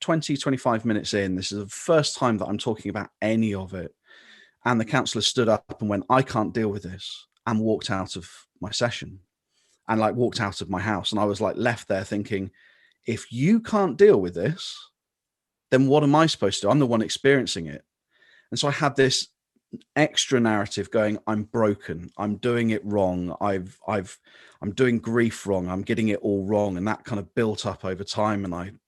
20, 25 minutes in. This is the first time that I'm talking about any of it. And the counsellor stood up and went, I can't deal with this, and walked out of my session and like walked out of my house. And I was like left there thinking, if you can't deal with this, then what am I supposed to do? I'm the one experiencing it. And so I had this extra narrative going, I'm broken, I'm doing it wrong, I'm doing grief wrong, I'm getting it all wrong. And that kind of built up over time. And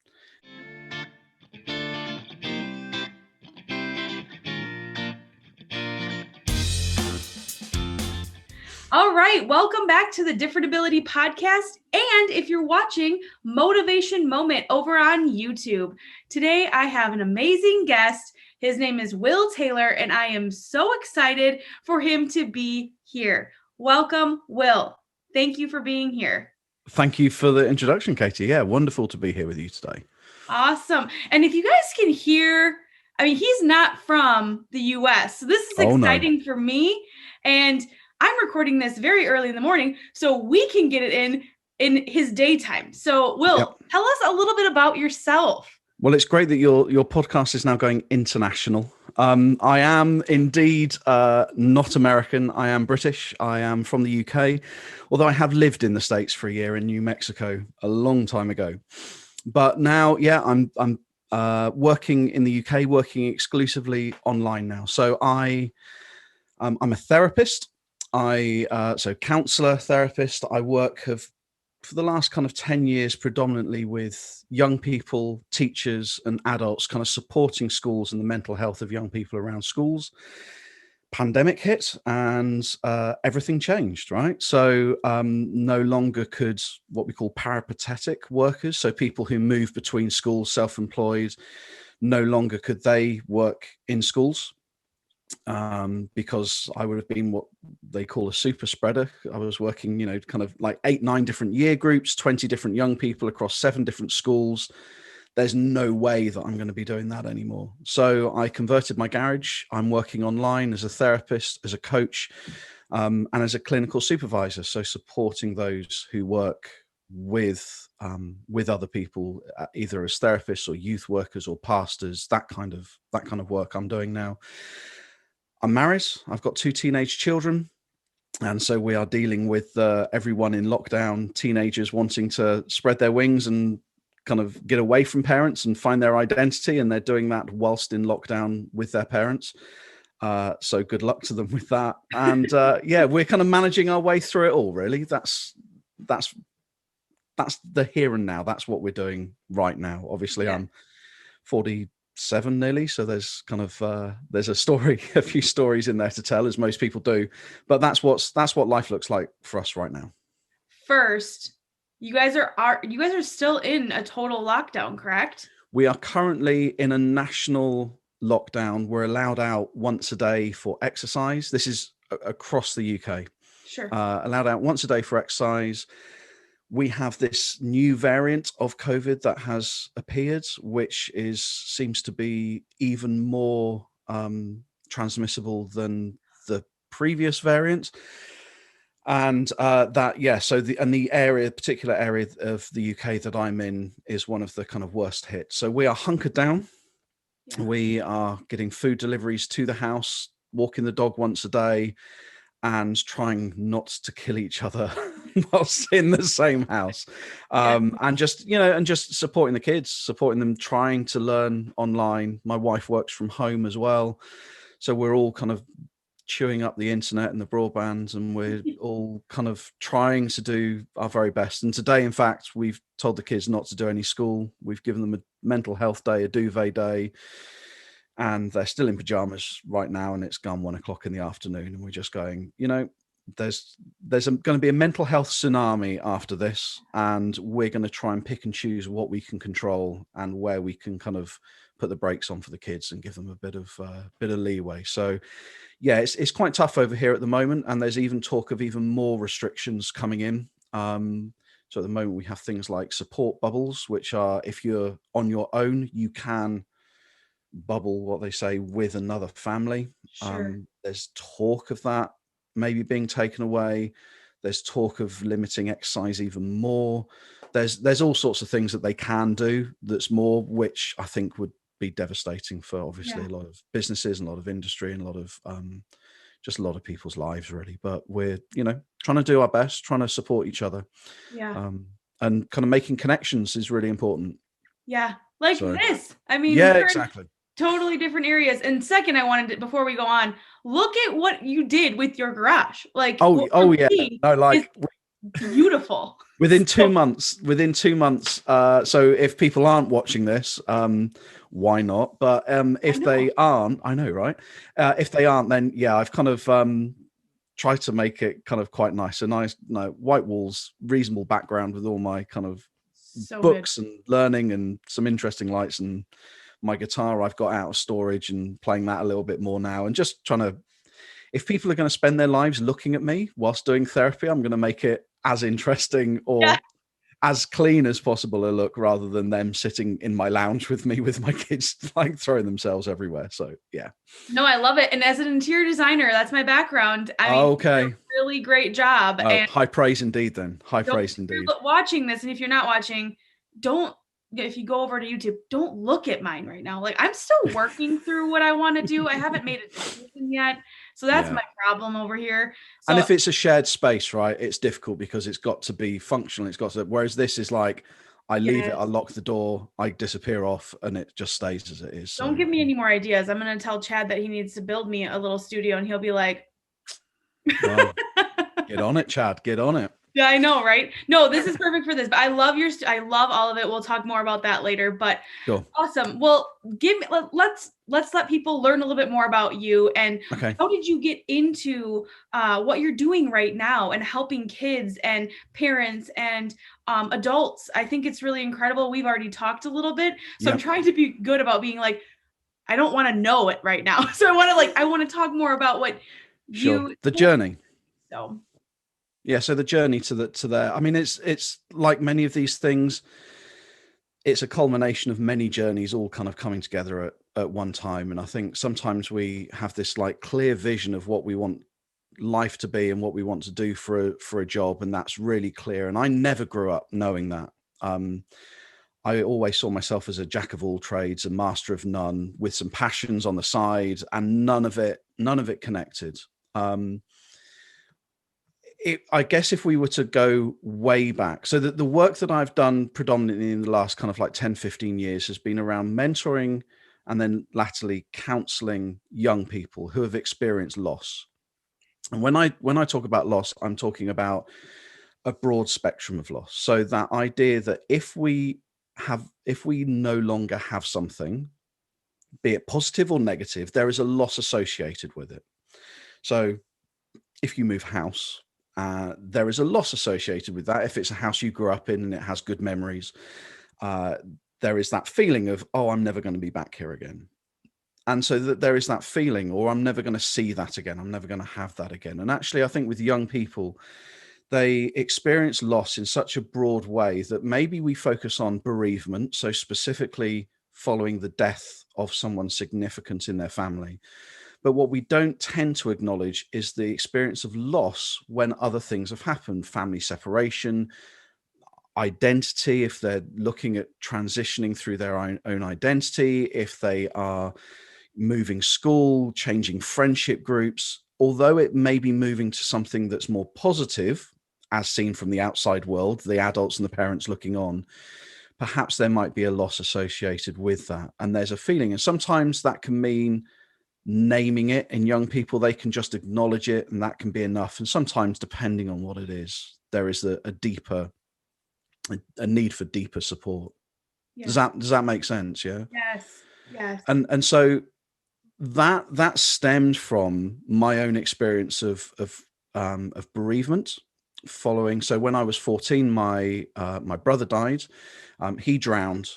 All right, welcome back to the Different Ability Podcast. And if you're watching, Motivation Moment over on YouTube. Today, I have an amazing guest. His name is Will Taylor, and I am so excited for him to be here. Welcome, Will. Thank you for being here. Thank you for the introduction, Katie. Yeah, wonderful to be here with you today. Awesome. And if you guys can hear, I mean, he's not from the US, so this is exciting for me. And I'm recording this very early in the morning, so we can get it in his daytime. So, Will, Tell us a little bit about yourself. Well, it's great that your podcast is now going international. I am indeed not American. I am British. I am from the UK, although I have lived in the States for a year in New Mexico a long time ago. But now, I'm working in the UK, working exclusively online now. So I'm a therapist. So counsellor, therapist. I work for the last kind of 10 years predominantly with young people, teachers and adults, kind of supporting schools and the mental health of young people around schools. Pandemic hit and everything changed, right? So no longer could what we call peripatetic workers, so people who move between schools, self-employed, no longer could they work in schools. Because I would have been what they call a super spreader. I was working, kind of like 8-9 different year groups, 20 different young people across 7 different schools. There's no way that I'm going to be doing that anymore. So I converted my garage. I'm working online as a therapist, as a coach, and as a clinical supervisor. So supporting those who work with other people, either as therapists or youth workers or pastors, that kind of work I'm doing now. I'm married. I've got 2 teenage children. And so we are dealing with everyone in lockdown, teenagers wanting to spread their wings and kind of get away from parents and find their identity. And they're doing that whilst in lockdown with their parents. So good luck to them with that. And we're kind of managing our way through it all, really. That's the here and now. That's what we're doing right now. Obviously, I'm 47 nearly, so there's kind of there's a few stories in there to tell, as most people do, but that's what life looks like for us right now. First, you guys are still in a total lockdown, correct? We are currently in a national lockdown. We're allowed out once a day for exercise. This is across the UK. Sure. Allowed out once a day for exercise. We have this new variant of COVID that has appeared, which seems to be even more transmissible than the previous variant. And the particular area of the UK that I'm in is one of the kind of worst hit. So we are hunkered down. Yeah. We are getting food deliveries to the house, walking the dog once a day, and trying not to kill each other whilst in the same house. And just supporting the kids, supporting them, trying to learn online. My wife works from home as well. So we're all kind of chewing up the internet and the broadband, and we're all kind of trying to do our very best. And today, in fact, we've told the kids not to do any school. We've given them a mental health day, a duvet day, and they're still in pajamas right now, and it's gone 1 o'clock in the afternoon. And we're just going, there's going to be a mental health tsunami after this, and we're going to try and pick and choose what we can control and where we can kind of put the brakes on for the kids and give them a bit of leeway. So yeah, it's quite tough over here at the moment, and there's even talk of even more restrictions coming in. So at the moment we have things like support bubbles, which are, if you're on your own, you can bubble, what they say, with another family. Sure. There's talk of that maybe being taken away. There's talk of limiting exercise even more. There's all sorts of things that they can do that's more, which I think would be devastating for obviously a lot of businesses and a lot of industry and a lot of just a lot of people's lives really. But we're, trying to do our best, trying to support each other. And kind of making connections is really important. Like this. I mean, exactly. Totally different areas. And second, I wanted to, before we go on, look at what you did with your garage. Like, no, like beautiful. Within 2 months. So if people aren't watching this, why not? But if they aren't, I know, right? If they aren't, then I've kind of tried to make it kind of quite nice. A nice, white walls, reasonable background with all my kind of books and learning and some interesting lights, and my guitar I've got out of storage and playing that a little bit more now, and just trying to, if people are going to spend their lives looking at me whilst doing therapy, I'm going to make it as interesting or as clean as possible a look, rather than them sitting in my lounge with me with my kids like throwing themselves everywhere. So no, I love it. And as an interior designer, that's my background. I mean, okay, you did a really great job. And high praise indeed. Then high praise indeed. If you're watching this, and if you're not watching, if you go over to YouTube, don't look at mine right now. Like, I'm still working through what I want to do. I haven't made a decision yet. So that's my problem over here. So, and if it's a shared space, right, it's difficult because it's got to be functional. It's got to, whereas this is like, I leave it, I lock the door, I disappear off, and it just stays as it is. Don't give me any more ideas. I'm going to tell Chad that he needs to build me a little studio, and he'll be like, well, get on it, Chad, get on it. Yeah, I know, right? No, this is perfect for this. But I love all of it. We'll talk more about that later. But awesome. Well, let's let people learn a little bit more about you, and how did you get into what you're doing right now and helping kids and parents and adults. I think it's really incredible. We've already talked a little bit, so I'm trying to be good about being like, I don't want to know it right now. So I want to talk more about what the journey. So. Yeah, so the journey to there. I mean, it's like many of these things, it's a culmination of many journeys all kind of coming together at one time. And I think sometimes we have this like clear vision of what we want life to be and what we want to do for a job, and that's really clear. And I never grew up knowing that. I always saw myself as a jack of all trades, a master of none, with some passions on the side, and none of it connected. I guess if we were to go way back, so that the work that I've done predominantly in the last kind of like 10, 15 years has been around mentoring and then latterly counseling young people who have experienced loss. And when I talk about loss, I'm talking about a broad spectrum of loss. So that idea that if we no longer have something, be it positive or negative, there is a loss associated with it. So if you move house, there is a loss associated with that. If it's a house you grew up in and it has good memories, there is that feeling of, oh, I'm never going to be back here again. And so that there is that feeling, or I'm never going to see that again. I'm never going to have that again. And actually, I think with young people, they experience loss in such a broad way that maybe we focus on bereavement, so specifically following the death of someone significant in their family. But what we don't tend to acknowledge is the experience of loss when other things have happened: family separation, identity, if they're looking at transitioning through their own identity, if they are moving school, changing friendship groups. Although it may be moving to something that's more positive, as seen from the outside world, the adults and the parents looking on, perhaps there might be a loss associated with that. And there's a feeling, and sometimes that can mean naming it. In young people, they can just acknowledge it, and that can be enough. And sometimes, depending on what it is, there is a need for deeper support. Does that make sense? Yes. And so that stemmed from my own experience of bereavement following. So when I was 14, my brother died. He drowned.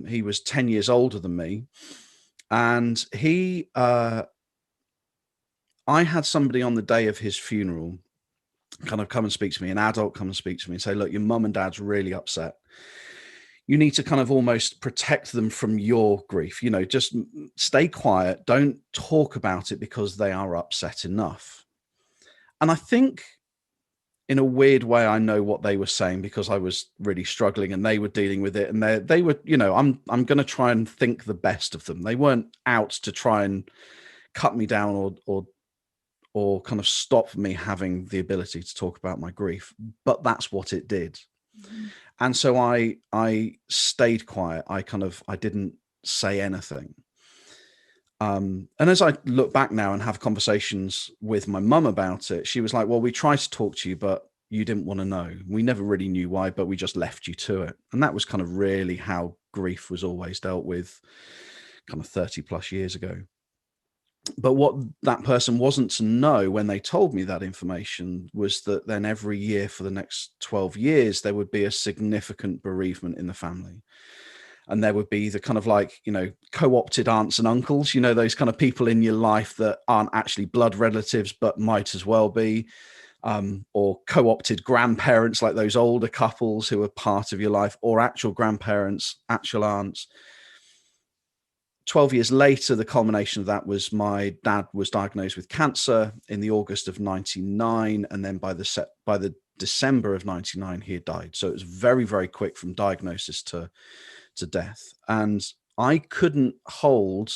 He was 10 years older than me. And I had somebody on the day of his funeral kind of come and speak to me, an adult come and speak to me and say, look, your mum and dad's really upset. You need to kind of almost protect them from your grief. Just stay quiet. Don't talk about it because they are upset enough. And I think in a weird way, I know what they were saying because I was really struggling and they were dealing with it. And they were, I'm going to try and think the best of them. They weren't out to try and cut me down or kind of stop me having the ability to talk about my grief, but that's what it did. Mm-hmm. And so I stayed quiet. I didn't say anything. And as I look back now and have conversations with my mum about it, she was like, well, we tried to talk to you, but you didn't want to know. We never really knew why, but we just left you to it. And that was kind of really how grief was always dealt with kind of 30 plus years ago. But what that person wasn't to know when they told me that information was that then every year for the next 12 years, there would be a significant bereavement in the family. And there would be the kind of like, co-opted aunts and uncles, those kind of people in your life that aren't actually blood relatives, but might as well be, or co-opted grandparents, like those older couples who are part of your life, or actual grandparents, actual aunts. 12 years later, the culmination of that was my dad was diagnosed with cancer in the August of 99. And then by the December of 99, he had died. So it was very, very quick from diagnosis to death. And I couldn't hold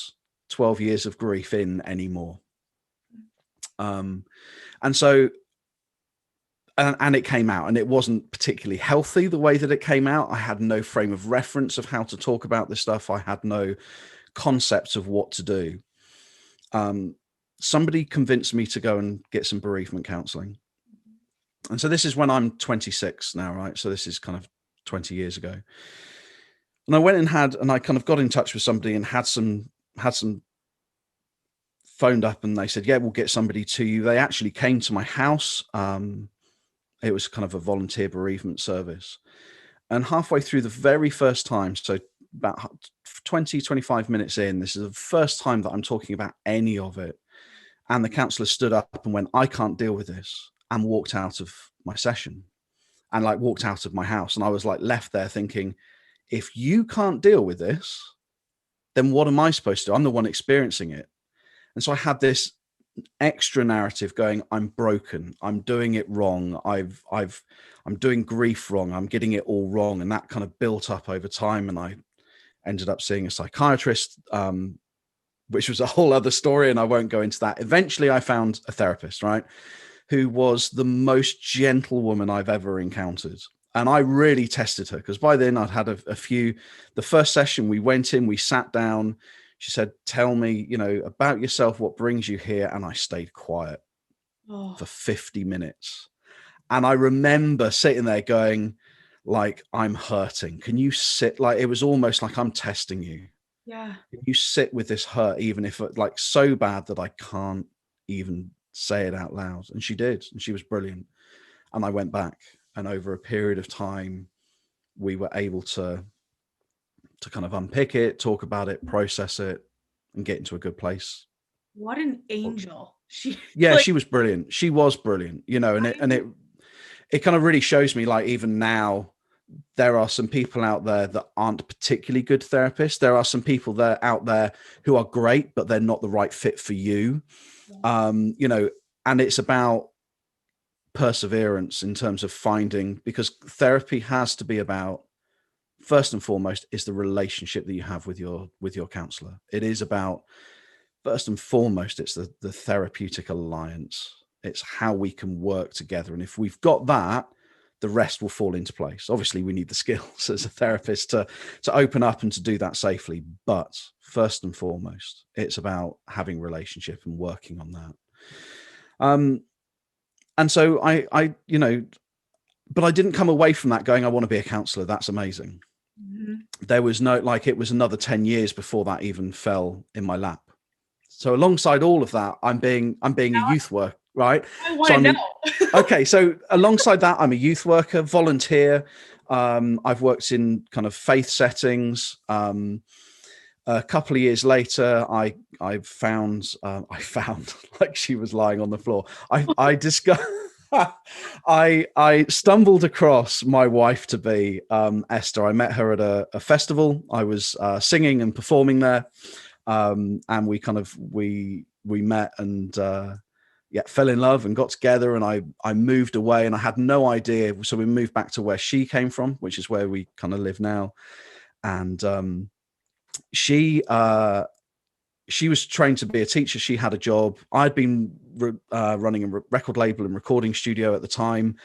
12 years of grief in anymore. And so, and it came out, and it wasn't particularly healthy the way that it came out. I had no frame of reference of how to talk about this stuff. I had no concept of what to do. Somebody convinced me to go and get some bereavement counseling. And so this is when I'm 26 now, right? So this is kind of 20 years ago. And I went and I kind of got in touch with somebody and had some phoned up, and they said, yeah, we'll get somebody to you. They actually came to my house. It was kind of a volunteer bereavement service. And halfway through the very first time, so about 20, 25 minutes in, this is the first time that I'm talking about any of it. And the counsellor stood up and went, I can't deal with this, and walked out of my session and walked out of my house. And I was left there thinking, if you can't deal with this, then what am I supposed to do? I'm the one experiencing it. And so I had this extra narrative going, I'm broken. I'm doing it wrong. I'm doing grief wrong. I'm getting it all wrong. And that kind of built up over time. And I ended up seeing a psychiatrist, which was a whole other story. And I won't go into that. Eventually I found a therapist, right, who was the most gentle woman I've ever encountered. And I really tested her because by then I'd had a few. The first session we went in, we sat down. She said, tell me, about yourself, what brings you here? And I stayed quiet for 50 minutes. And I remember sitting there going, I'm hurting. Can you sit? It was almost like I'm testing you. Yeah. Can you sit with this hurt, even if so bad that I can't even say it out loud? And she did. And she was brilliant. And I went back. And over a period of time, we were able to kind of unpick it, talk about it, process it, and get into a good place. What an angel. She was brilliant. She was brilliant, and it kind of really shows me, even now, there are some people out there that aren't particularly good therapists. There are some people out there who are great, but they're not the right fit for you. Yeah. And it's about perseverance in terms of finding, because therapy has to be about, first and foremost, is the relationship that you have with your counselor. It is about, first and foremost, it's the therapeutic alliance. It's how we can work together. And if we've got that, the rest will fall into place. Obviously, we need the skills as a therapist to open up and to do that safely. But first and foremost, it's about having relationship and working on that. And so I but I didn't come away from that going, I want to be a counselor. That's amazing. Mm-hmm. There was no, it was another 10 years before that even fell in my lap. So alongside all of that, I'm being a youth worker, right? I want to know. Okay. So alongside that, I'm a youth worker, volunteer. I've worked in kind of faith settings. A couple of years later, I found like she was lying on the floor. I discovered I stumbled across my wife to be, Esther. I met her at a festival. I was singing and performing there, and we met, and fell in love and got together, and I moved away, and I had no idea. So we moved back to where she came from, which is where we kind of live now. And she was trained to be a teacher. She had a job. I'd been running a record label and recording studio at the time.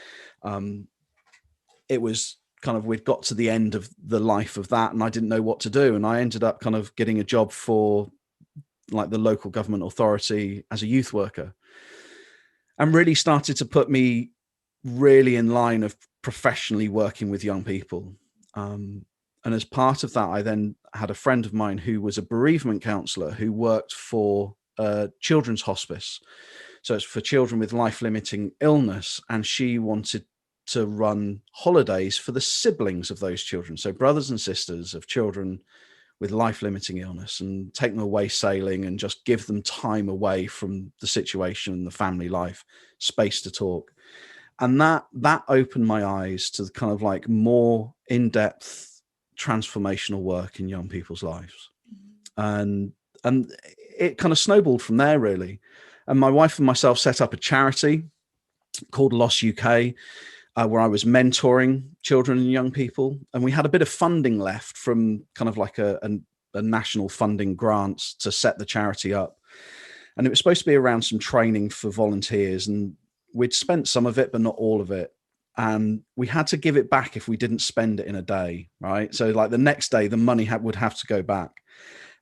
It was kind of, we'd got to the end of the life of that, and I didn't know what to do. And I ended up kind of getting a job for like the local government authority as a youth worker, and really started to put me really in line of professionally working with young people. And as part of that, I then had a friend of mine who was a bereavement counsellor who worked for a children's hospice. So it's for children with life-limiting illness. And she wanted to run holidays for the siblings of those children. So brothers and sisters of children with life-limiting illness, and take them away sailing and just give them time away from the situation and the family life, space to talk. And that opened my eyes to the kind of like more in-depth transformational work in young people's lives. And it kind of snowballed from there, really. And my wife and myself set up a charity called Loss UK, where I was mentoring children and young people. And we had a bit of funding left from kind of like a national funding grants to set the charity up. And it was supposed to be around some training for volunteers. And we'd spent some of it, but not all of it. And we had to give it back if we didn't spend it in a day, right? So like the next day, the money would have to go back.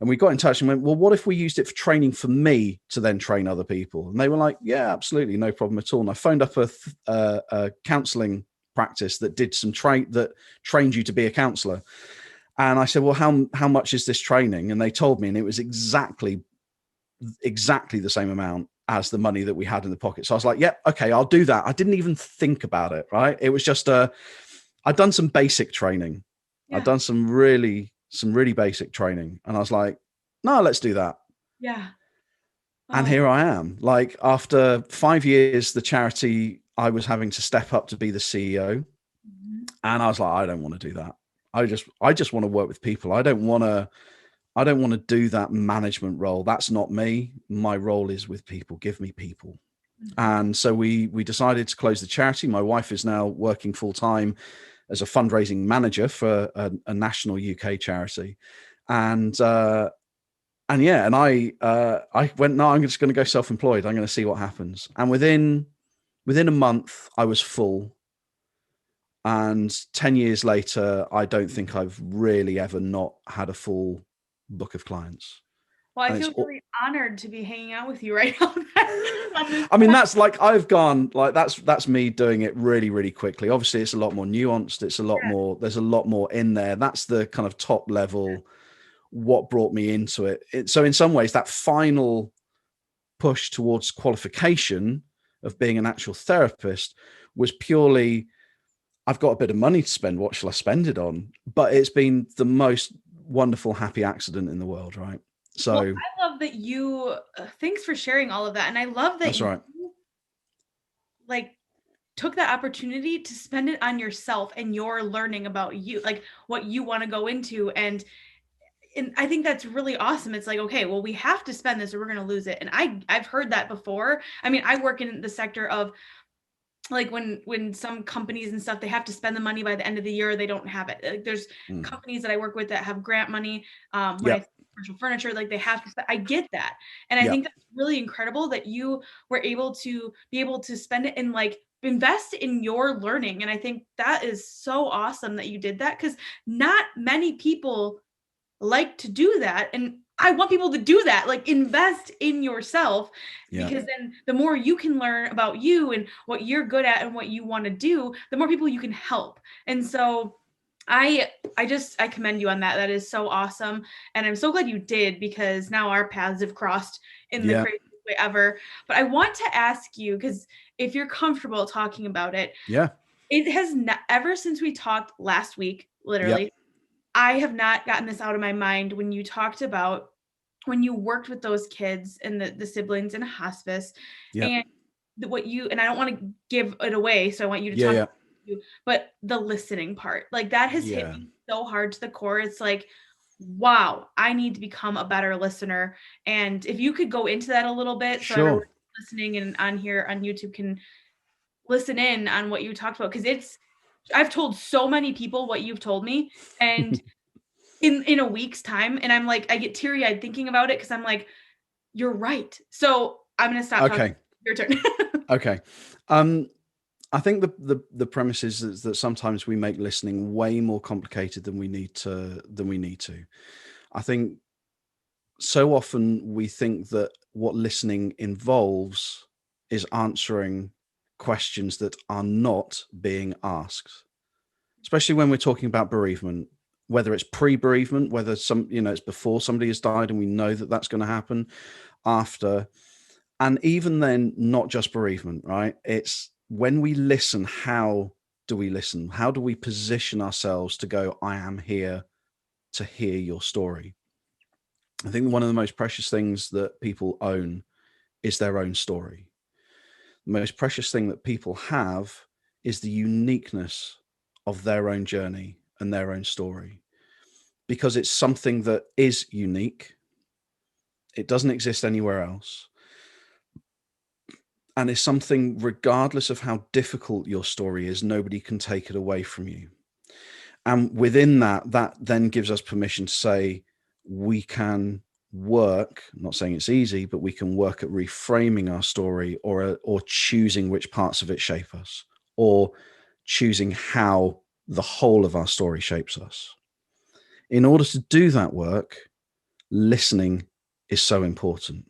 And we got in touch and went, well, what if we used it for training for me to then train other people? And they were like, yeah, absolutely, no problem at all. And I phoned up a counselling practice that did some that trained you to be a counsellor. And I said, well, how much is this training? And they told me, and it was exactly the same amount as the money that we had in the pocket. So I was like, yep, okay, I'll do that. I didn't even think about it, right? It was just I'd done some basic training. Yeah. I'd done some really basic training. And I was like, no, let's do that. Yeah. Oh. And here I am. Like after 5 years, the charity, I was having to step up to be the CEO. Mm-hmm. And I was like, I don't want to do that. I just want to work with people. I don't want to do that management role. That's not me. My role is with people. Give me people. Mm-hmm. And so we decided to close the charity. My wife is now working full time as a fundraising manager for a national UK charity. And I went, no, I'm just going to go self-employed. I'm going to see what happens. And within a month, I was full. And 10 years later, I don't think I've really ever not had a full book of clients. Well, I feel really honored to be hanging out with you right now. I mean, that's like, I've gone like, that's me doing it really, really quickly. Obviously it's a lot more nuanced. It's a lot more, there's a lot more in there. That's the kind of top level, what brought me into it. So in some ways that final push towards qualification of being an actual therapist was purely, I've got a bit of money to spend. What shall I spend it on? But it's been the most wonderful, happy accident in the world, right? So well, I love that you, thanks for sharing all of that. And I love that that's right. Like took that opportunity to spend it on yourself and your learning about you, like what you want to go into. And I think that's really awesome. It's like, okay, well, we have to spend this or we're going to lose it. And I've heard that before. I mean, I work in the sector of like when some companies and stuff, they have to spend the money by the end of the year, they don't have it. Like there's companies that I work with that have grant money. When I commercial furniture, like they have to, I get that. And I think that's really incredible that you were able to spend it and like invest in your learning. And I think that is so awesome that you did that, because not many people like to do that. And I want people to do that, like invest in yourself, because then the more you can learn about you and what you're good at and what you want to do, the more people you can help. And so I commend you on that. That is so awesome. And I'm so glad you did, because now our paths have crossed in the craziest way ever. But I want to ask you, because if you're comfortable talking about it, it has ever since we talked last week, literally, I have not gotten this out of my mind when you talked about when you worked with those kids and the siblings in a hospice and what you, and I don't want to give it away, so I want you to talk about you, but the listening part, like that has hit me so hard to the core. It's like, wow, I need to become a better listener. And if you could go into that a little bit, so listening and on here on YouTube can listen in on what you talked about, because I've told so many people what you've told me, and in a week's time, and I'm like, I get teary-eyed thinking about it because I'm like, you're right. So I'm gonna stop talking. Okay. Your turn. Okay. I think the premise is that sometimes we make listening way more complicated than we need to. I think so often we think that what listening involves is answering questions that are not being asked, especially when we're talking about bereavement, whether it's pre-bereavement, whether it's before somebody has died and we know that that's going to happen, after, and even then, not just bereavement, right? It's when we listen, how do we listen? How do we position ourselves to go, I am here to hear your story? I think one of the most precious things that people own is their own story. The most precious thing that people have is the uniqueness of their own journey and their own story, because it's something that is unique. It doesn't exist anywhere else. And it's something, regardless of how difficult your story is, nobody can take it away from you. And within that then gives us permission to say, we can work, I'm not saying it's easy, but we can work at reframing our story, or choosing which parts of it shape us, or choosing how the whole of our story shapes us. In order to do that work, listening is so important.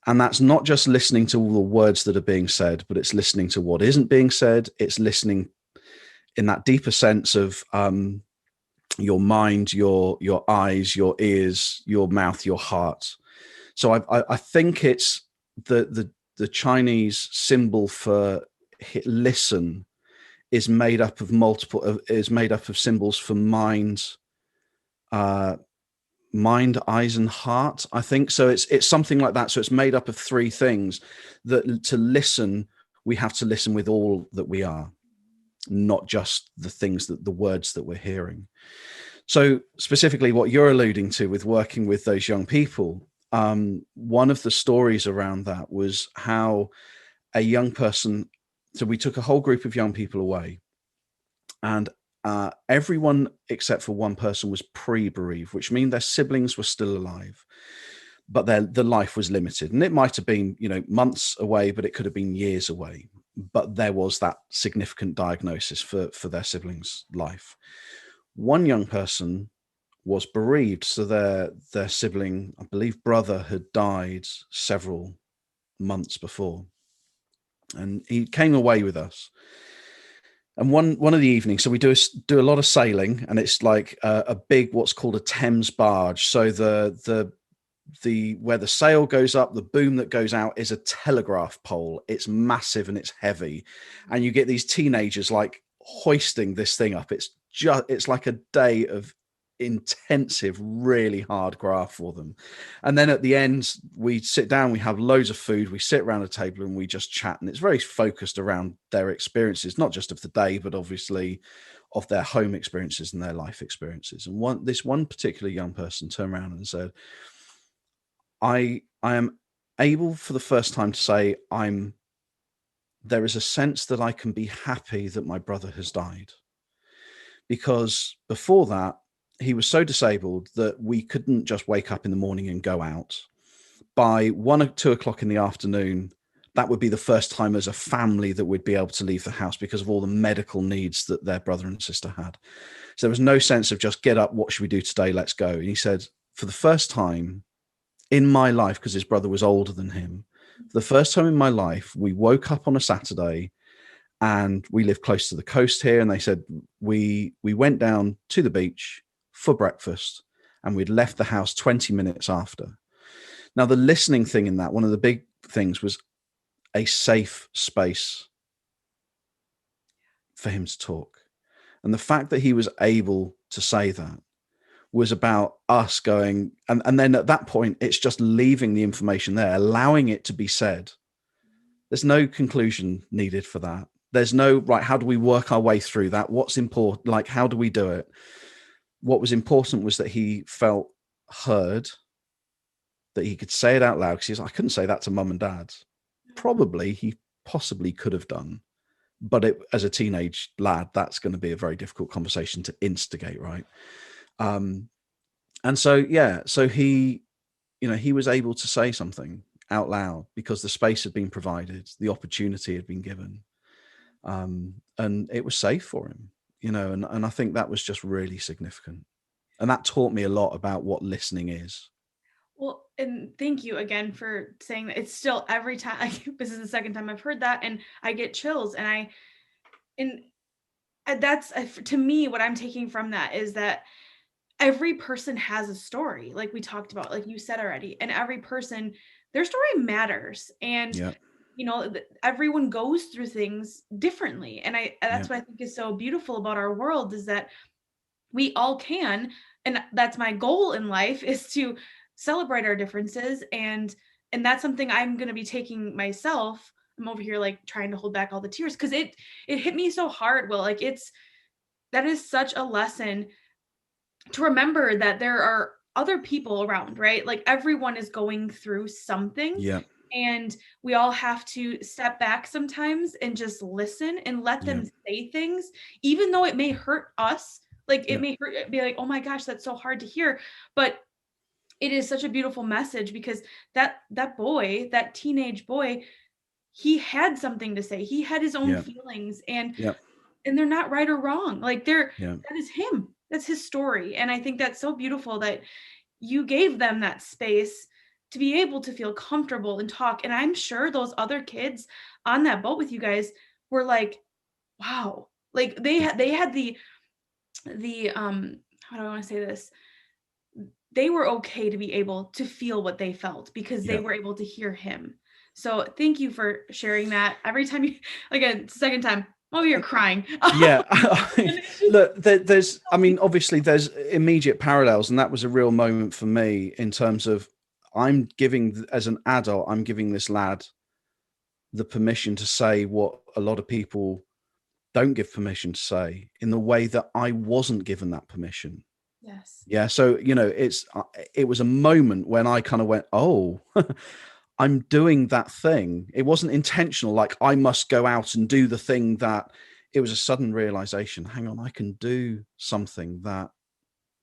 And that's not just listening to all the words that are being said, but it's listening to what isn't being said. It's listening in that deeper sense of your mind, your eyes, your ears, your mouth, your heart. So I think it's the Chinese symbol for listen is made up of symbols for mind, eyes, and heart, I think. So it's something like that. So it's made up of three things. That to listen, we have to listen with all that we are, not just the words that we're hearing. So specifically what you're alluding to with working with those young people, one of the stories around that was how a young person, so we took a whole group of young people away, and everyone except for one person was pre-bereaved, which means their siblings were still alive, but the life was limited. And it might have been, months away, but it could have been years away. But there was that significant diagnosis for their siblings' life. One young person was bereaved. So their sibling, I believe brother, had died several months before. And he came away with us. And one of the evenings, so we do a lot of sailing, and it's like a big, what's called a Thames barge. So the where the sail goes up, the boom that goes out is a telegraph pole. It's massive and it's heavy, and you get these teenagers like hoisting this thing up. It's like a day of intensive, really hard graft for them. And then at the end, we sit down, we have loads of food, we sit around a table and we just chat. And it's very focused around their experiences, not just of the day, but obviously of their home experiences and their life experiences. And this one particular young person turned around and said, I am able for the first time to say there is a sense that I can be happy that my brother has died. Because before that, he was so disabled that we couldn't just wake up in the morning and go out. By 1 or 2 o'clock in the afternoon, that would be the first time as a family that we'd be able to leave the house because of all the medical needs that their brother and sister had. So there was no sense of just get up, what should we do today? Let's go. And he said, for the first time in my life, because his brother was older than him, for the first time in my life, we woke up on a Saturday, and we live close to the coast here. And they said, we went down to the beach for breakfast, and we'd left the house 20 minutes after. Now, the listening thing in that, one of the big things was a safe space for him to talk. And the fact that he was able to say that was about us going, and then at that point, it's just leaving the information there, allowing it to be said. There's no conclusion needed for that. There's no, right, how do we work our way through that? What's important? Like, how do we do it? What was important was that he felt heard, that he could say it out loud, because he's like, I couldn't say that to mum and dad. Probably he possibly could have done, but as a teenage lad, that's going to be a very difficult conversation to instigate, right? And so, yeah, so he was able to say something out loud because the space had been provided, the opportunity had been given, and it was safe for him, and I think that was just really significant. And that taught me a lot about what listening is. Well, and thank you again for saying that. It's still every time, this is the second time I've heard that, and I get chills, and that's, to me, what I'm taking from that is that every person has a story, like we talked about, like you said already, and every person, their story matters. And, Yeah. Everyone goes through things differently. And that's what I think is so beautiful about our world, is that we all can, and that's my goal in life, is to celebrate our differences. And that's something I'm going to be taking myself. I'm over here like trying to hold back all the tears, because it hit me so hard. Well, like that is such a lesson to remember that there are other people around, right? Like everyone is going through something. Yeah. And we all have to step back sometimes and just listen and let them say things, even though it may hurt us. Like it may hurt, be like, oh my gosh, that's so hard to hear. But it is such a beautiful message, because that boy, that teenage boy, he had something to say. He had his own feelings, and they're not right or wrong. Like that is him. That's his story. And I think that's so beautiful that you gave them that space to be able to feel comfortable and talk. And I'm sure those other kids on that boat with you guys were like, wow, like they had the how do I want to say this? They were okay to be able to feel what they felt, because they were able to hear him. So thank you for sharing that. Every time you, again, second time, I'm over here crying. Yeah. Look, there's, obviously there's immediate parallels, and that was a real moment for me in terms of, as an adult, I'm giving this lad the permission to say what a lot of people don't give permission to say, in the way that I wasn't given that permission. Yes. Yeah. So, it was a moment when I kind of went, oh, I'm doing that thing. It wasn't intentional. Like I must go out and do the thing. That it was a sudden realization. Hang on, I can do something that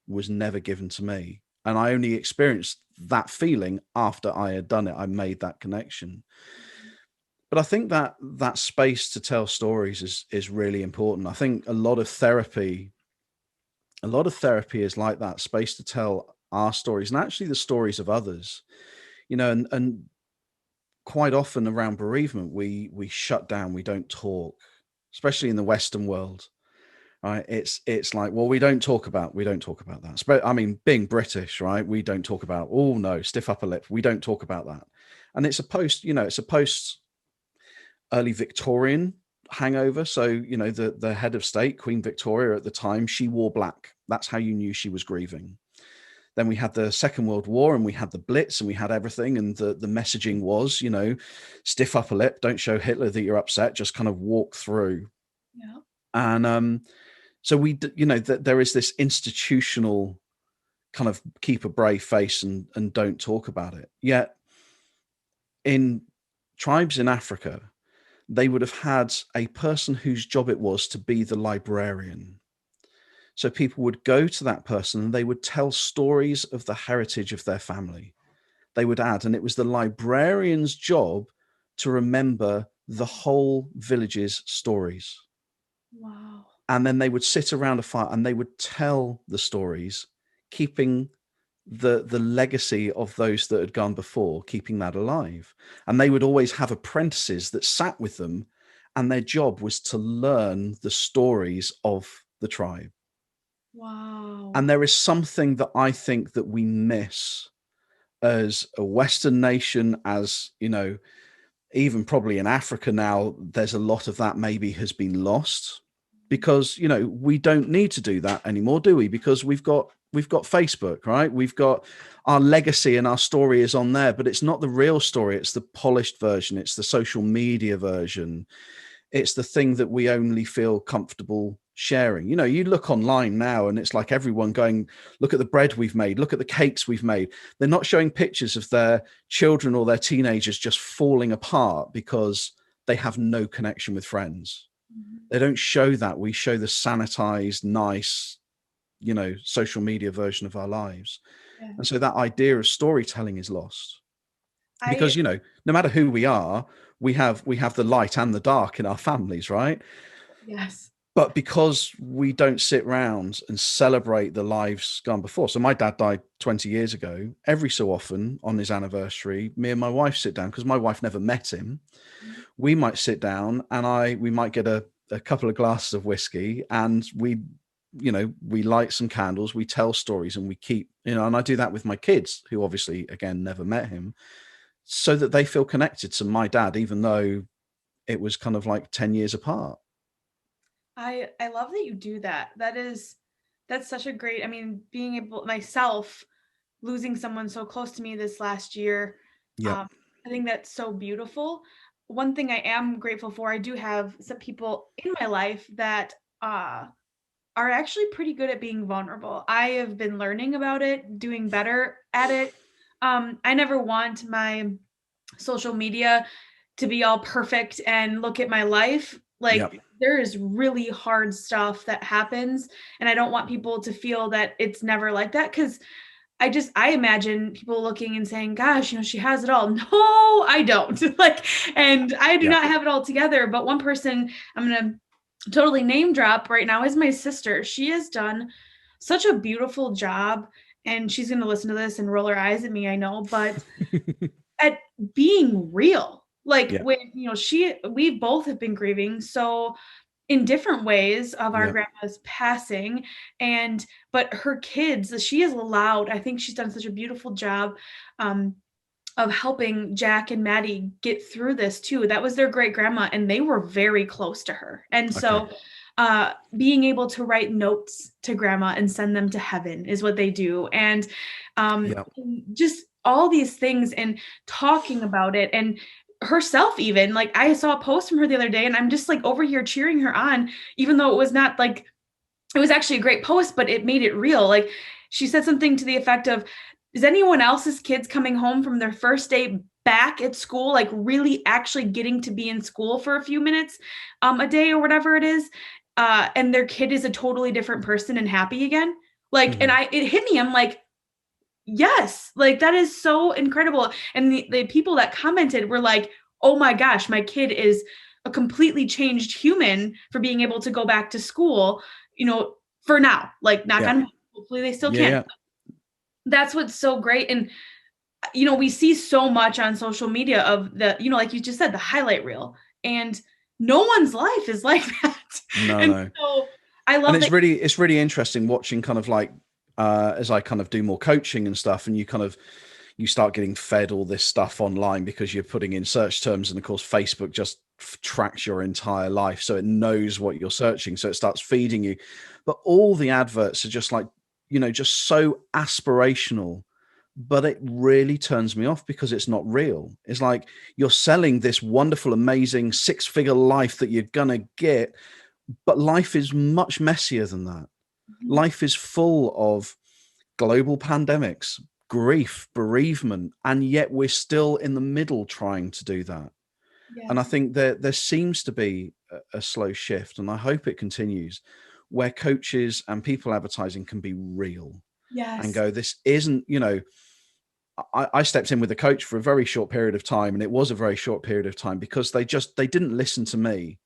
was never given to me. And I only experienced that feeling after I had done it. I made that connection. But I think that space to tell stories is really important. I think a lot of therapy is like that space to tell our stories, and actually the stories of others, and quite often around bereavement, we shut down, we don't talk, especially in the Western world. Right. It's like, well, we don't talk about that. Being British, right? We don't talk about, oh no, stiff upper lip. We don't talk about that. And it's a post early Victorian hangover. So, the head of state, Queen Victoria at the time, she wore black. That's how you knew she was grieving. Then we had the Second World War, and we had the Blitz, and we had everything. And the messaging was, stiff upper lip, don't show Hitler that you're upset, just kind of walk through. Yeah. And so there is this institutional kind of keep a brave face and don't talk about it. Yet in tribes in Africa, they would have had a person whose job it was to be the librarian. So people would go to that person and they would tell stories of the heritage of their family. They would add, and it was the librarian's job to remember the whole village's stories. Wow. And then they would sit around a fire and they would tell the stories, keeping the legacy of those that had gone before, keeping that alive. And they would always have apprentices that sat with them, and their job was to learn the stories of the tribe. Wow. And there is something that I think that we miss as a Western nation, as even probably in Africa now, there's a lot of that maybe has been lost, because we don't need to do that anymore, do we? Because we've got Facebook, right? We've got our legacy and our story is on there, but it's not the real story. It's the polished version. It's the social media version. It's the thing that we only feel comfortable sharing. You look online now and it's like everyone going, look at the bread we've made, look at the cakes we've made. They're not showing pictures of their children or their teenagers just falling apart because they have no connection with friends. They don't show that. We show the sanitized, nice, social media version of our lives. Yeah. And so that idea of storytelling is lost because, I no matter who we are, we have the light and the dark in our families, right? Yes. But because we don't sit around and celebrate the lives gone before. So my dad died 20 years ago. Every so often on his anniversary, me and my wife sit down, because my wife never met him. We might sit down and we might get a couple of glasses of whiskey, and we light some candles, we tell stories, and we keep, and I do that with my kids, who obviously, again, never met him, so that they feel connected to my dad, even though it was kind of like 10 years apart. I love that you do that. That's such a great, being able, myself, losing someone so close to me this last year. Yeah. I think that's so beautiful. One thing I am grateful for, I do have some people in my life that are actually pretty good at being vulnerable. I have been learning about it, doing better at it. I never want my social media to be all perfect and look at my life. Like, Yep. there is really hard stuff that happens, and I don't want people to feel that it's never like that, because I imagine people looking and saying, gosh, she has it all. No, I don't. And I do not have it all together. But one person I'm going to totally name drop right now is my sister. She has done such a beautiful job, and she's going to listen to this and roll her eyes at me, I know, but at being real. When, we both have been grieving so in different ways of our grandma's passing, but her kids, she has allowed, I think she's done such a beautiful job of helping Jack and Maddie get through this too. That was their great grandma, and they were very close to her. And so being able to write notes to grandma and send them to heaven is what they do. And just all these things, and talking about it, and herself, even I saw a post from her the other day, and I'm just over here cheering her on, even though it was not it was actually a great post, but it made it real. She said something to the effect of, is anyone else's kids coming home from their first day back at school, really actually getting to be in school for a few minutes a day or whatever it is, and their kid is a totally different person and happy again? And it hit me. I'm like, yes, that is so incredible. And the people that commented were like, oh my gosh, my kid is a completely changed human for being able to go back to school, for now, knock on wood, hopefully they still can. That's what's so great. And, we see so much on social media of the, like you just said, the highlight reel, and no one's life is like that. No. So I love and it's really interesting watching kind of as I kind of do more coaching and stuff, and you start getting fed all this stuff online because you're putting in search terms, and of course Facebook just tracks your entire life, so it knows what you're searching, so it starts feeding you. But all the adverts are just just so aspirational, but it really turns me off because it's not real. It's like you're selling this wonderful, amazing 6-figure life that you're gonna get, but life is much messier than that. Life is full of global pandemics, grief, bereavement, and yet we're still in the middle trying to do that. And I think there seems to be a slow shift, and I hope it continues, where coaches and people advertising can be real and go, this isn't, I stepped in with a coach for a very short period of time, and it was a very short period of time because they didn't listen to me.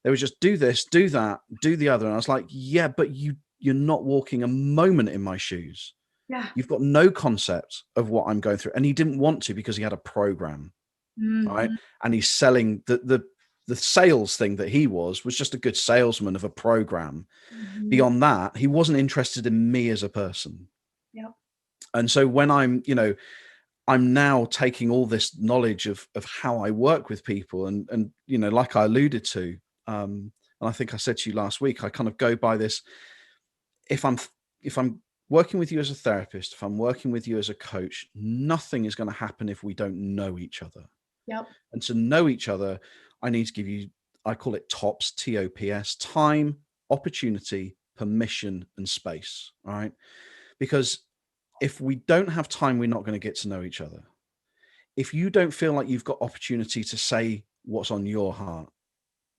They would just do this, do that, do the other. And I was like, yeah, but you're not walking a moment in my shoes. Yeah. You've got no concept of what I'm going through. And he didn't want to because he had a program, right? And he's selling the sales thing that he was just a good salesman of a program. Beyond that, he wasn't interested in me as a person. And so when I'm now taking all this knowledge of how I work with people, and like I alluded to, and I think I said to you last week, I kind of go by this: if I'm working with you as a therapist, if I'm working with you as a coach, nothing is going to happen if we don't know each other. And to know each other, I need to give you, I call it TOPS, TOPS, time, opportunity, permission, and space. All right. Because if we don't have time, we're not going to get to know each other. If you don't feel like you've got opportunity to say what's on your heart,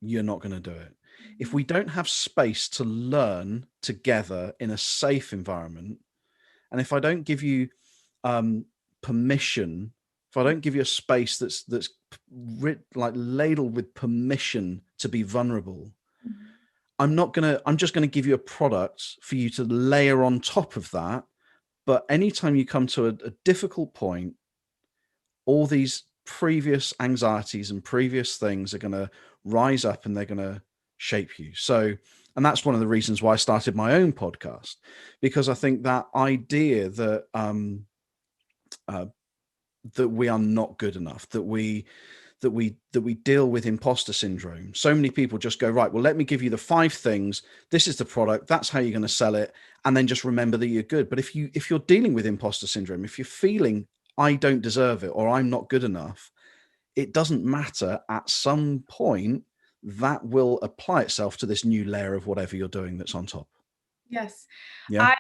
you're not going to do it. If we don't have space to learn together in a safe environment, and if I don't give you permission, if I don't give you a space that's like ladled with permission to be vulnerable, I'm just going to give you a product for you to layer on top of that. But anytime you come to a difficult point, all these previous anxieties and previous things are going to rise up and they're going to shape you. So, and that's one of the reasons why I started my own podcast, because I think that idea that that we are not good enough, that we deal with imposter syndrome. So many people just go, right, well, let me give you the 5 things. This is the product. That's how you're going to sell it. And then just remember that you're good. But if you're dealing with imposter syndrome, if you're feeling I don't deserve it or I'm not good enough, it doesn't matter. At some point, that will apply itself to this new layer of whatever you're doing that's on top. Yes. Yeah.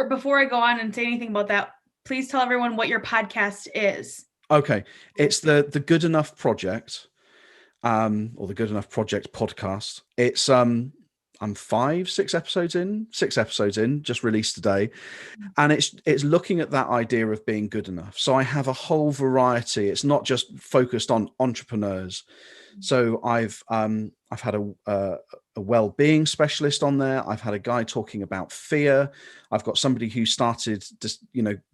Before I go on and say anything about that, please tell everyone what your podcast is. Okay. It's the Good Enough Project, or the Good Enough Project podcast. It's I'm 6 episodes in, just released today. And it's looking at that idea of being good enough. So I have a whole variety. It's not just focused on entrepreneurs. So I've had a well-being specialist on there. I've had a guy talking about fear. I've got somebody who started,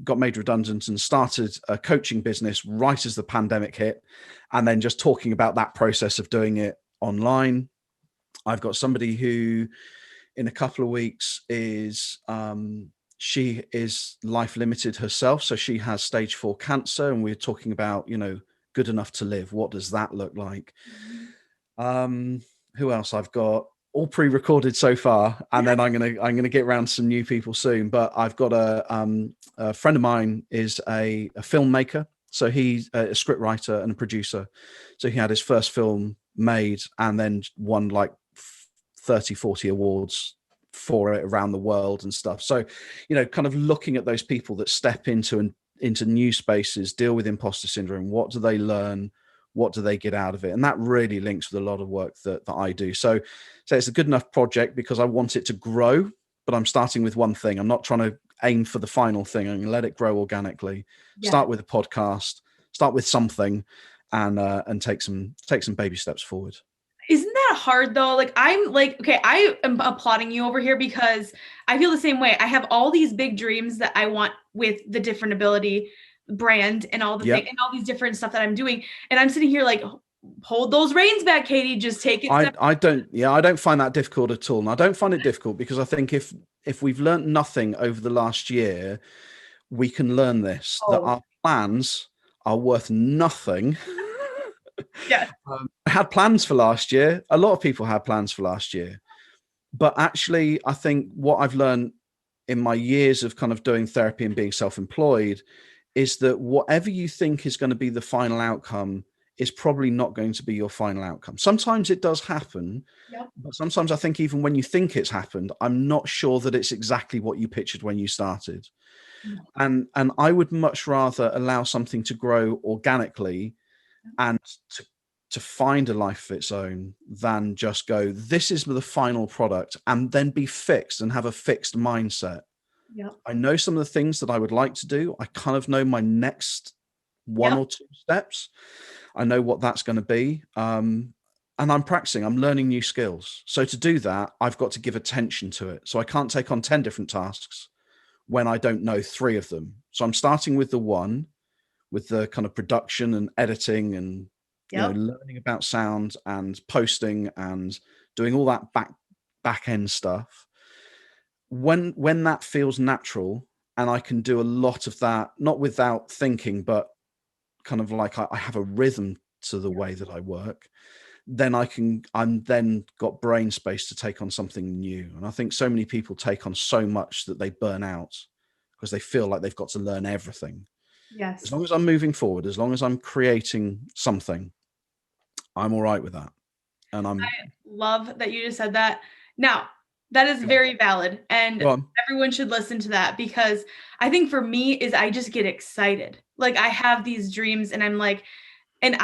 got made redundant and started a coaching business right as the pandemic hit, and then just talking about that process of doing it online. I've got somebody who, in a couple of weeks, she is life limited herself. So she has stage 4 cancer, and we're talking about, good enough to live. What does that look like? Who else I've got? All pre-recorded so far, and then I'm gonna get around to some new people soon. But I've got a friend of mine is a filmmaker, so he's a scriptwriter and a producer. So he had his first film made and then won like 30-40 awards for it around the world and stuff. So, kind of looking at those people that step into new spaces, deal with imposter syndrome. What do they learn? What do they get out of it? And that really links with a lot of work that I do. So it's a Good Enough project because I want it to grow, but I'm starting with one thing. I'm not trying to aim for the final thing. I'm going to let it grow organically. Yeah. Start with a podcast, start with something, and take some baby steps forward. Isn't that hard though? Like, I'm like, okay, I am applauding you over here because I feel the same way. I have all these big dreams that I want with the Different Ability brand and all the things and all these different stuff that I'm doing. And I'm sitting here like, hold those reins back, Katie, just take it. I don't find that difficult at all. And I don't find it difficult because I think if we've learned nothing over the last year, we can learn this, that our plans are worth nothing. Yeah. I had plans for last year. A lot of people had plans for last year. But actually, I think what I've learned in my years of kind of doing therapy and being self-employed is that whatever you think is going to be the final outcome is probably not going to be your final outcome. Sometimes it does happen, but sometimes I think even when you think it's happened, I'm not sure that it's exactly what you pictured when you started. And I would much rather allow something to grow organically and to find a life of its own than just go, this is the final product, and then be fixed and have a fixed mindset. I know some of the things that I would like to do. I kind of know my next one or two steps. I know what that's going to be. And I'm practicing, I'm learning new skills. So to do that, I've got to give attention to it. So I can't take on 10 different tasks when I don't know 3 of them. So I'm starting with the one, with the kind of production and editing and learning about sound and posting and doing all that back end stuff. When that feels natural and I can do a lot of that, not without thinking, but kind of like I have a rhythm to the way that I work, then I'm then got brain space to take on something new. And I think so many people take on so much that they burn out because they feel like they've got to learn everything. Yes. As long as I'm moving forward, as long as I'm creating something, I'm all right with that. And I love that you just said that. Now, That is very valid. And Go on. everyone should listen to that, because I think for me is I just get excited. Like I have these dreams and I'm like, and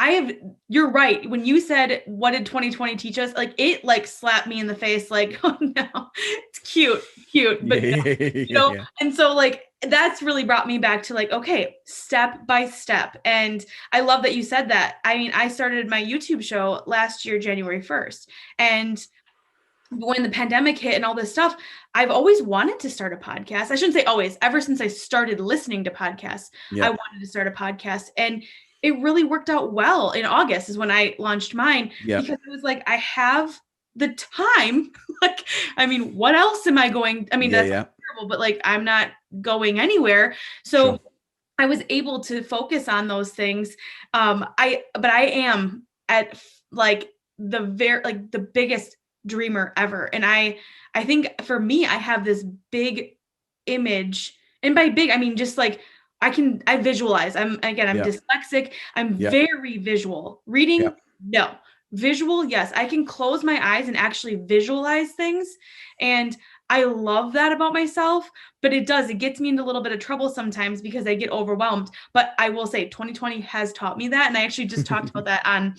you're right. When you said, what did 2020 teach us? Like it like slapped me in the face. Like, oh no, it's cute, but no, Yeah. and so like, that's really brought me back to like, okay, step by step. And I love that you said that. I mean, I started my YouTube show last year, January 1st. And when the pandemic hit and all this stuff, I've always wanted to start a podcast. I shouldn't say always, ever since I started listening to podcasts, I wanted to start a podcast. And it really worked out well. In August is when I launched mine, because it was like, I have the time. Like, I mean, what else am I going? I mean, that's terrible, but like, I'm not going anywhere. So I was able to focus on those things. But I am at like the biggest dreamer ever. And I think for me, I have this big image, and by big, I mean, just like, I visualize. I'm dyslexic. I'm very visual. Reading, no. Visual, yes. I can close my eyes and actually visualize things. And I love that about myself, but it gets me into a little bit of trouble sometimes because I get overwhelmed. But I will say 2020 has taught me that. And I actually just talked about that on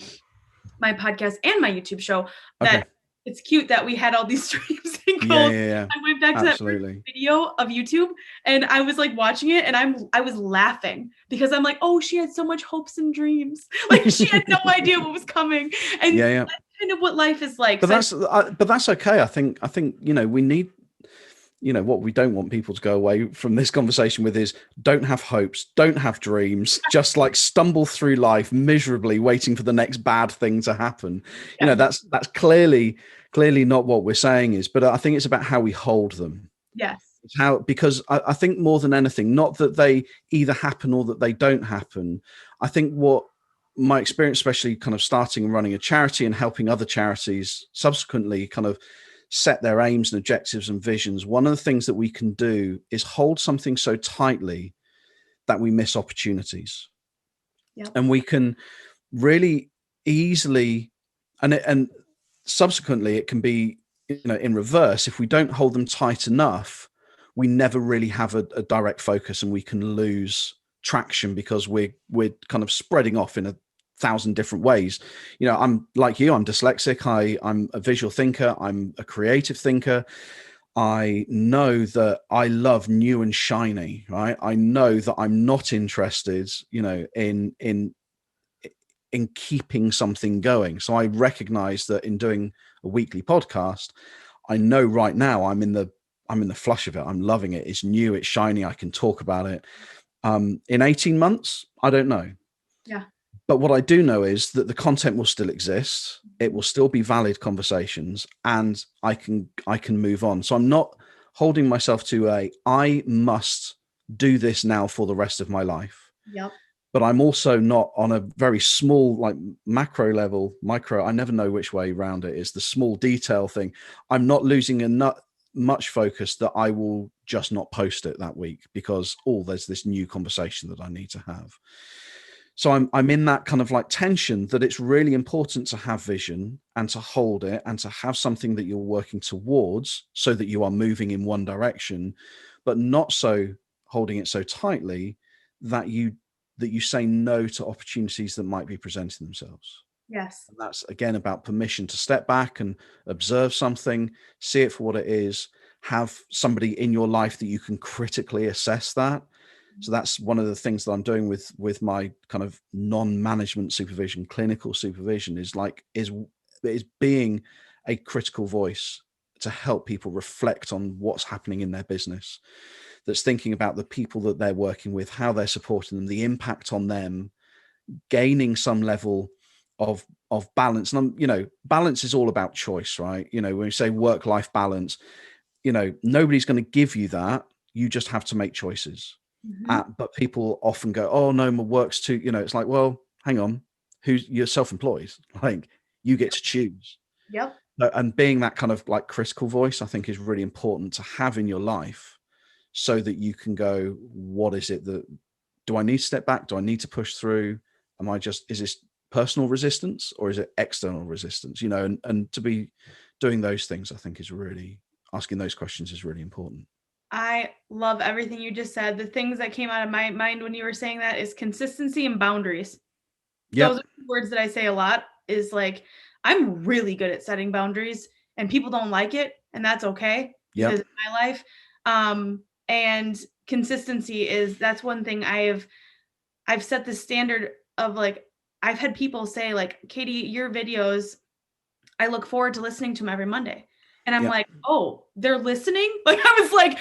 my podcast and my YouTube show, that it's cute that we had all these dreams and goals. I went back to that video of YouTube and I was like watching it and I was laughing because I'm like, oh, she had so much hopes and dreams. Like she had no idea what was coming. And that's kind of what life is like. But that's okay. I think, we need, what we don't want people to go away from this conversation with is don't have hopes, don't have dreams, just like stumble through life miserably waiting for the next bad thing to happen. That's clearly not what we're saying is, but I think it's about how we hold them. Yes. Because I think more than anything, not that they either happen or that they don't happen. I think what my experience, especially kind of starting and running a charity and helping other charities subsequently kind of set their aims and objectives and visions, one of the things that we can do is hold something so tightly that we miss opportunities. And we can really easily, and subsequently it can be, in reverse, if we don't hold them tight enough, we never really have a direct focus and we can lose traction because we're kind of spreading off in 1,000 different ways. I'm like you, I'm dyslexic. I'm a visual thinker. I'm a creative thinker. I know that I love new and shiny, right? I know that I'm not interested, in keeping something going. So I recognize that in doing a weekly podcast, I know right now I'm in the flush of it. I'm loving it. It's new, it's shiny. I can talk about it. In 18 months, I don't know. Yeah. But what I do know is that the content will still exist. It will still be valid conversations and I can move on. So I'm not holding myself to I must do this now for the rest of my life. Yep. But I'm also not on a very small, like macro level, micro. I never know which way around it is, the small detail thing. I'm not losing much focus that I will just not post it that week because, there's this new conversation that I need to have. So I'm in that kind of like tension that it's really important to have vision and to hold it and to have something that you're working towards so that you are moving in one direction, but not so holding it so tightly that you say no to opportunities that might be presenting themselves. Yes. And that's again about permission to step back and observe something, see it for what it is, have somebody in your life that you can critically assess that. So that's one of the things that I'm doing with my kind of non-management supervision, clinical supervision is being a critical voice to help people reflect on what's happening in their business, that's thinking about the people that they're working with, how they're supporting them, the impact on them, gaining some level of balance. And balance is all about choice, right? When we say work-life balance, nobody's going to give you that. You just have to make choices. Mm-hmm. But people often go, oh no, my work's too, it's like, well, hang on, you're self-employed, like you get to choose. Yep. And being that kind of like critical voice, I think is really important to have in your life so that you can go, what is it that, do I need to step back? Do I need to push through? Is this personal resistance or is it external resistance? And to be doing those things, I think is really, asking those questions is really important. I love everything you just said. The things that came out of my mind when you were saying that is consistency and boundaries. Yep. Those are words that I say a lot, is like, I'm really good at setting boundaries and people don't like it, and that's okay because it's my life. And consistency that's one thing I've set the standard of, like, I've had people say, like, Katie, your videos, I look forward to listening to them every Monday. And I'm like, oh, they're listening? Like, I was like,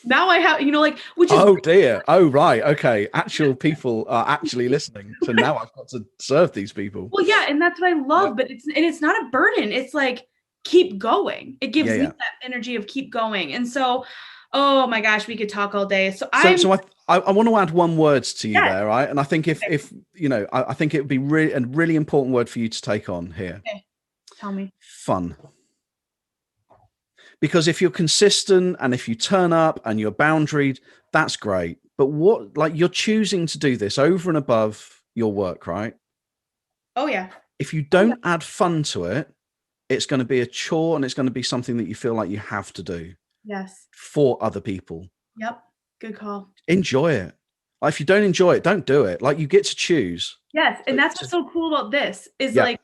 now I have, like, which is, oh dear. Oh, right. Okay. Actual people are actually listening. So now I've got to serve these people. Well, yeah. And that's what I love, but it's not a burden. It's like, keep going. It gives me that energy of keep going. And so, oh my gosh, we could talk all day. So I want to add one word to you there, right? And I think if I think it would be a really important word for you to take on here. Okay. Tell me. Fun. Because if you're consistent and if you turn up and you're boundaried, that's great. But you're choosing to do this over and above your work, right? Oh yeah. If you don't add fun to it, it's going to be a chore and it's going to be something that you feel like you have to do. Yes. For other people. Yep. Good call. Enjoy it. Like, if you don't enjoy it, don't do it. Like, you get to choose. Yes. And that's what's so cool about this is like,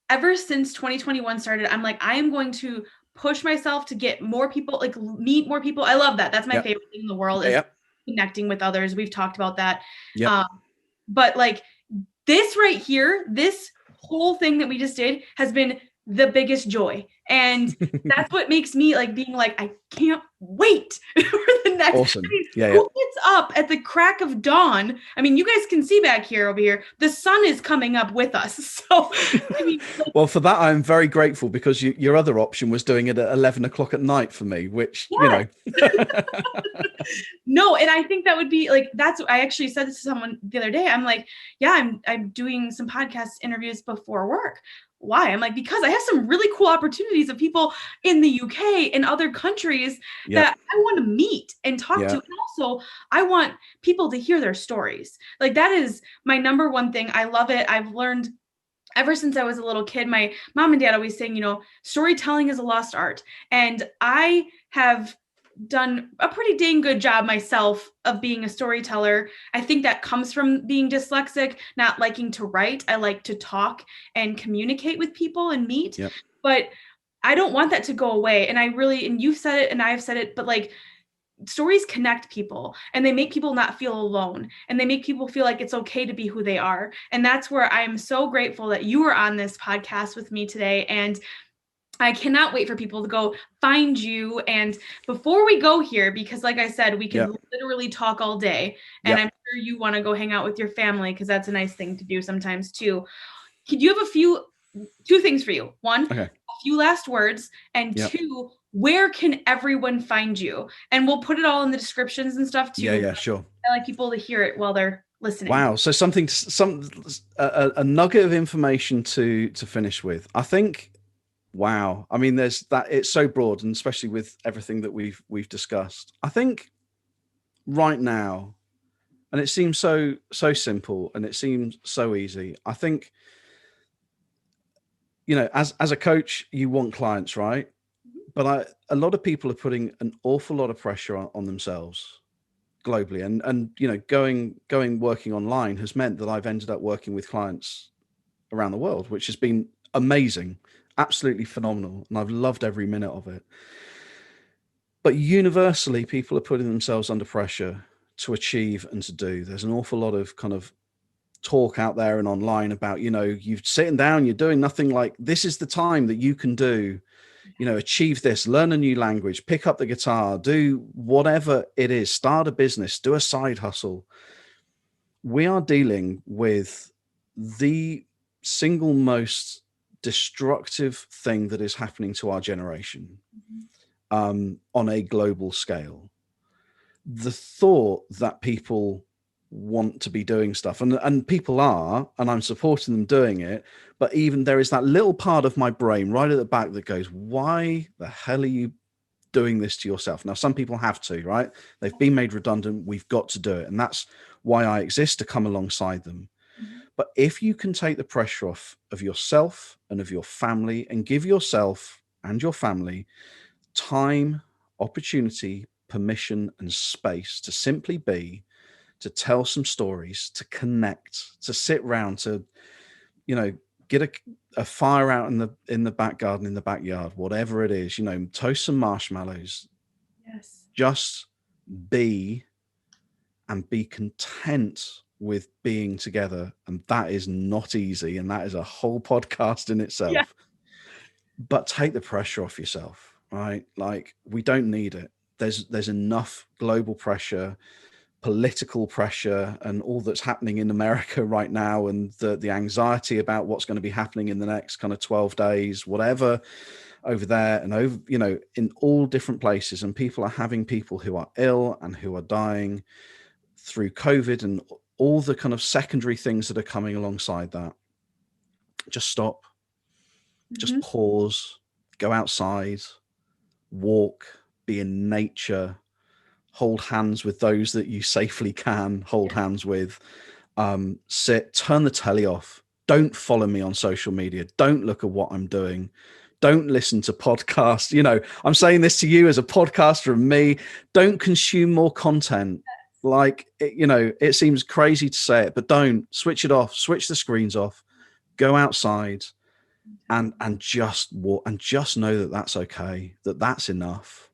ever since 2021 started, I'm like, I am going to push myself to get more people, like meet more people. I love that. That's my favorite thing in the world is connecting with others. We've talked about that. But like this right here, this whole thing that we just did has been the biggest joy. And that's what makes me like being like, I can't wait for the next. Awesome. Who gets up at the crack of dawn? I mean, you guys can see back here over here, the sun is coming up with us. So, I mean, well, for that, I'm very grateful because your other option was doing it at 11 o'clock at night for me, which, you know. No, and I think that would be like, I actually said this to someone the other day. I'm like, yeah, I'm doing some podcast interviews before work. Why? I'm like, because I have some really cool opportunities of people in the UK and other countries that I want to meet and talk to. And also I want people to hear their stories. Like, that is my number one thing. I love it. I've learned ever since I was a little kid, my mom and dad always saying, storytelling is a lost art. And I have done a pretty dang good job myself of being a storyteller. I think that comes from being dyslexic, not liking to write. I like to talk and communicate with people and meet, but I don't want that to go away. And and you've said it and I've said it, but like, stories connect people and they make people not feel alone and they make people feel like it's okay to be who they are. And that's where I'm so grateful that you were on this podcast with me today. And I cannot wait for people to go find you. And before we go here, because like I said, we can literally talk all day and I'm sure you want to go hang out with your family because that's a nice thing to do sometimes too. Could you have two things for you? One, a few last words, and two, where can everyone find you? And we'll put it all in the descriptions and stuff too. Yeah, sure. I like people to hear it while they're listening. Wow. So a nugget of information to finish with. I think, wow. I mean, there's that, it's so broad, and especially with everything that we've discussed. I think right now, and it seems so simple and it seems so easy. I think, as a coach, you want clients, right? But a lot of people are putting an awful lot of pressure on themselves globally. And going working online has meant that I've ended up working with clients around the world, which has been amazing, absolutely phenomenal. And I've loved every minute of it. But universally, people are putting themselves under pressure to achieve and to do. There's an awful lot of kind of talk out there and online about, you're sitting down, you're doing nothing. Like, this is the time that you can do, achieve this, learn a new language, pick up the guitar, do whatever it is, start a business, do a side hustle. We are dealing with the single most destructive thing that is happening to our generation on a global scale. The thought that people want to be doing stuff, and people are, and I'm supporting them doing it, but even there is that little part of my brain right at the back that goes, why the hell are you doing this to yourself? Now, some people have to, right? They've been made redundant. We've got to do it. And that's why I exist, to come alongside them. But if you can take the pressure off of yourself and of your family and give yourself and your family time, opportunity, permission, and space to simply be, to tell some stories, to connect, to sit round, to, get a fire out in the back garden, in the backyard, whatever it is, toast some marshmallows. Yes. Just be, and be content with being together. And that is not easy. And that is a whole podcast in itself. Yeah. But take the pressure off yourself, right? Like, we don't need it. There's enough global pressure, political pressure, and all that's happening in America right now, and the anxiety about what's going to be happening in the next kind of 12 days, whatever, over there and over, in all different places. And people are having people who are ill and who are dying through COVID and all the kind of secondary things that are coming alongside that. Just stop, just pause, go outside, walk, be in nature, hold hands with those that you safely can hold hands with, sit, turn the telly off. Don't follow me on social media. Don't look at what I'm doing. Don't listen to podcasts. I'm saying this to you as a podcaster and me. Don't consume more content. Like, it seems crazy to say it, but don't. Switch it off. Switch the screens off. Go outside and just walk, and just know that that's okay, that's enough.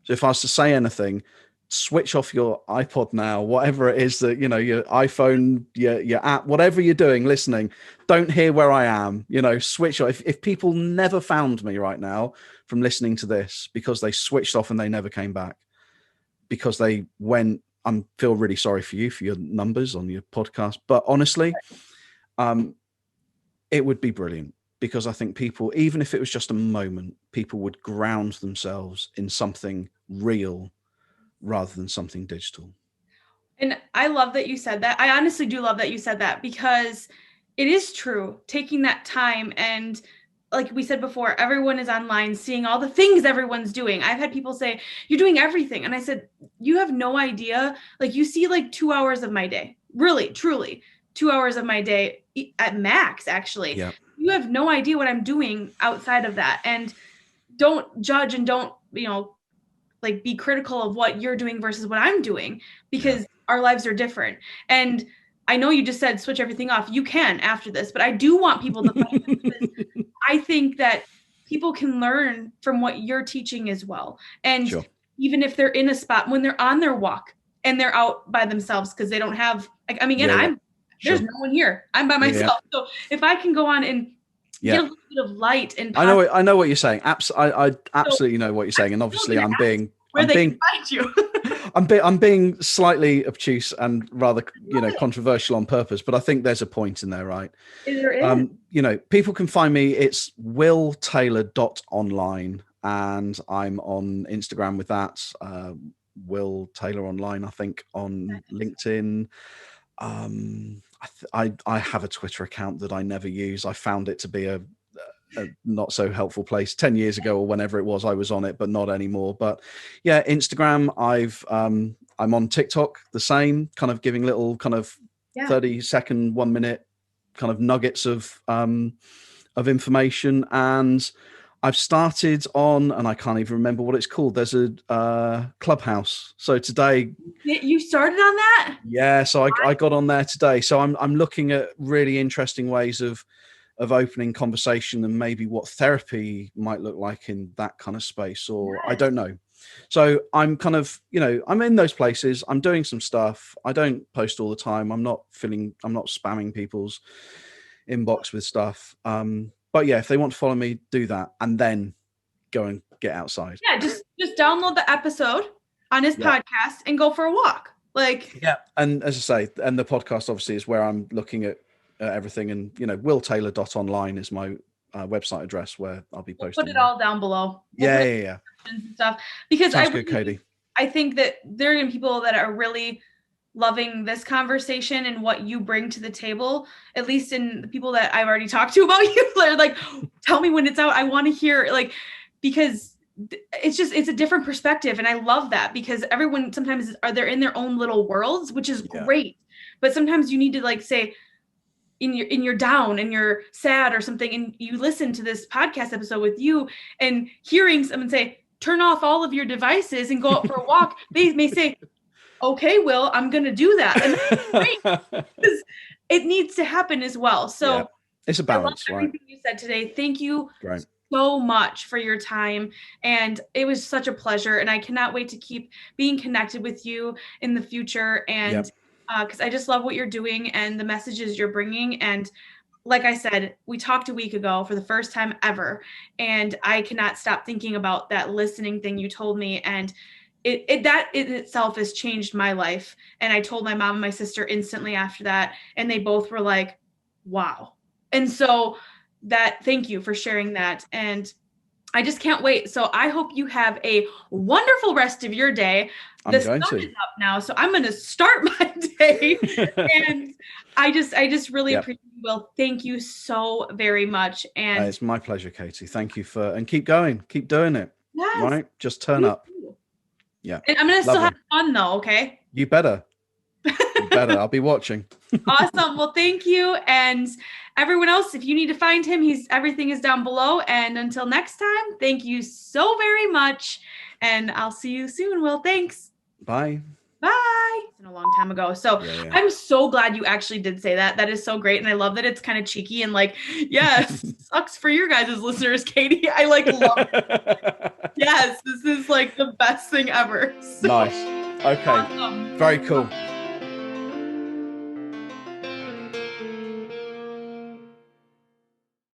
So if I was to say anything, switch off your iPod now, whatever it is that, your iPhone, your app, whatever you're doing, listening, don't hear where I am, switch off. If people never found me right now from listening to this because they switched off and they never came back, because they went, I feel really sorry for you, for your numbers on your podcast. But honestly, it would be brilliant, because I think people, even if it was just a moment, people would ground themselves in something real rather than something digital. And I love that you said that. I honestly do love that you said that, because it is true. Taking that time, and like we said before, everyone is online seeing all the things everyone's doing. I've had people say, you're doing everything. And I said, you have no idea. Like, you see like 2 hours of my day, really, truly 2 hours of my day at max, actually. Yeah. You have no idea what I'm doing outside of that. And don't judge, and don't, like, be critical of what you're doing versus what I'm doing, because our lives are different. And I know you just said switch everything off. You can after this, but I do want people to find it, because I think that people can learn from what you're teaching as well. And even if they're in a spot, when they're on their walk and they're out by themselves, because they don't have, like, there's no one here. I'm by myself. So if I can go on and get a little bit of light and I know what you're saying. I absolutely know what you're saying. And obviously I'm being can find you. I'm being slightly obtuse and rather, controversial on purpose, but I think there's a point in there, right? There is. People can find me. It's willtaylor.online, and I'm on Instagram with that. Will Taylor Online, I think, on LinkedIn. I have a Twitter account that I never use. I found it to be a not so helpful place 10 years ago, or whenever it was I was on it, but not anymore. But yeah, Instagram, I'm on TikTok, the same, kind of giving little kind of 30-second, 1 minute kind of nuggets of information. And I've started on, and I can't even remember what it's called. There's a Clubhouse. So today, you started on that? Yeah. So I got on there today. So I'm looking at really interesting ways of opening conversation, and maybe what therapy might look like in that kind of space, or I don't know. So I'm kind of, I'm in those places. I'm doing some stuff. I don't post all the time. I'm not spamming people's inbox with stuff. But yeah, if they want to follow me, do that, and then go and get outside. Yeah, just download the episode on his podcast and go for a walk. And as I say, and the podcast obviously is where I'm looking at everything, and willtaylor.online is my website address, where I'll be posting. Put it all down below. Yeah. And stuff, because Sounds good, Katie. I think that there are going to be people that are really loving this conversation and what you bring to the table, at least in the people that I've already talked to about you. They're like, tell me when it's out. I want to hear, because it's a different perspective. And I love that, because everyone sometimes they're in their own little worlds, which is great. But sometimes you need to say, in your down and you're sad or something, and you listen to this podcast episode with you and hearing someone say, turn off all of your devices and go out for a walk, they may say, okay, Will, I'm going to do that. And that's great, because it needs to happen as well. So yeah. It's a balance, I love everything you said today. Thank you Great. so much for your time. And it was such a pleasure. And I cannot wait to keep being connected with you in the future. And because I just love what you're doing and the messages you're bringing. And like I said, we talked a week ago for the first time ever, and I cannot stop thinking about that listening thing you told me. And that in itself has changed my life. And I told my mom and my sister instantly after that, and they both were like, wow. And so thank you for sharing that. And I just can't wait. So I hope you have a wonderful rest of your day. The sun is up now, so I'm going to start my day. And I just really appreciate you, Will. Thank you so very much. And it's my pleasure, Katie. Thank you and keep going, keep doing it. Yes. Right? Just turn up. Yeah. And I'm going to still have fun though. Okay. You better. I'll be watching. Awesome. Well, thank you. And everyone else, if you need to find him, everything is down below. And until next time, thank you so very much. And I'll see you soon, Will. Thanks. Bye. Bye. It's been a long time ago. So I'm so glad you actually did say that. That is so great. And I love that it's kind of cheeky and like, yes, sucks for your guys' listeners, Katie. I like love it. Yes, this is like the best thing ever. So nice. Okay. awesome. Very cool.